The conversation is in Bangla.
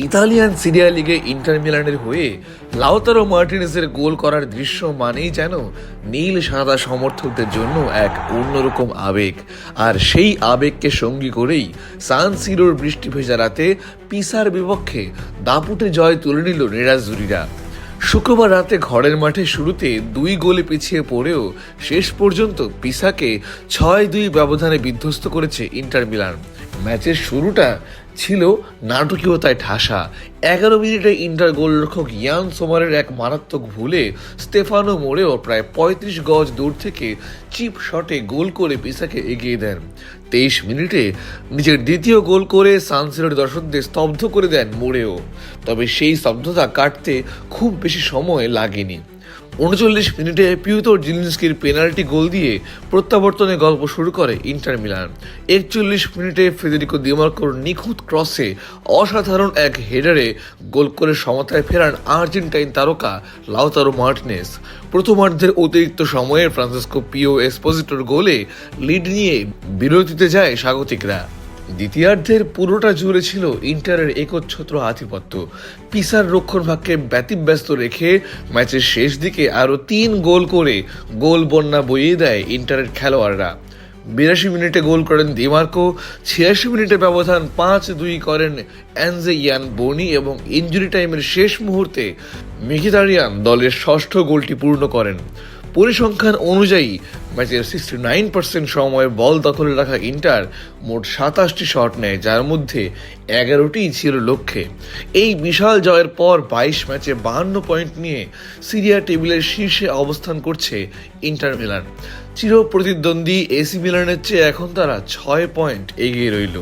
ইতালিয়ান সিরিয়া লিগে ইন্টার মিলানের হয়ে লাউতারো মার্টিনেজের গোল করার দৃশ্য মানেই যেন নীল সাদা সমর্থকদের জন্য এক অন্যরকম আবেগ। আর সেই আবেগকে সঙ্গী করেই সান সিরোর বৃষ্টি ভেজা রাতে পিসার বিপক্ষে দাপুটে জয় তুলে নিল নেরাজ্জুরিরা। শুক্রবার রাতে ঘরের মাঠে শুরুতে 2 গোলে পিছিয়ে পড়েও শেষ পর্যন্ত পিসাকে 6-2 ব্যবধানে বিধ্বস্ত করেছে ইন্টার মিলান। ম্যাচের শুরুটা ছিল নাটকীয়তায় ঠাসা। 11 মিনিটে ইন্টার গোলরক্ষক ইয়ান সোমারের এক মারাত্মক ভুলে স্তেফানো মোরেও প্রায় 35 গজ দূর থেকে চিপ শটে গোল করে পিসাকে এগিয়ে দেন। 23 মিনিটে নিজের দ্বিতীয় গোল করে সান সিরোর দর্শকদের স্তব্ধ করে দেন মোরেও। তবে সেই স্তব্ধতা কাটতে খুব বেশি সময় লাগেনি। 39 মিনিটে পিউতর জিলিনস্কির পেনাল্টি গোল দিয়ে প্রত্যাবর্তনের গল্প শুরু করে ইন্টার মিলান। 41 মিনিটে ফেদেরিকো দিমার্কোর নিখুঁত ক্রসে অসাধারণ এক হেডারে গোল করে সমতায় ফেরান আর্জেন্টাইন তারকা লাউতারো মার্টিনেজ। প্রথমার্ধের অতিরিক্ত সময়ে ফ্রান্সিসকো পিও এসপোজিটোর গোলে লিড নিয়ে বিরতিতে যায় স্বাগতিকরা। দ্বিতীয়ার্ধের পুরোটা জুড়ে ছিল ইন্টারের একচ্ছত্র আধিপত্য। পিসার রক্ষণভাগকে ব্যতিব্যস্ত রেখে ম্যাচের শেষ দিকে আরও 3 গোল করে গোল বন্যা বইয়ে দেয় ইন্টারের খেলোয়াড়রা। 82 মিনিটে গোল করেন দিমার্কো, 86 মিনিটে ব্যবধান 5-2 করেন অ্যানজে ইয়ান বোনি এবং ইনজুরি টাইমের শেষ মুহূর্তে মিখিতারিয়ান দলের ষষ্ঠ গোলটি পূর্ণ করেন। পরিসংখ্যান অনুযায়ী ম্যাচের 69% সময় বল দখলে রাখা ইন্টার মোট 27টি শট নেয়, যার মধ্যে 11টিই ছিল লক্ষ্যে। এই বিশাল জয়ের পর 22 ম্যাচে 52 পয়েন্ট নিয়ে সিরিয়া টেবিলের শীর্ষে অবস্থান করছে ইন্টার মিলান। চির প্রতিদ্বন্দ্বী এসি মিলানের চেয়ে এখন তারা 6 পয়েন্ট এগিয়ে রইল।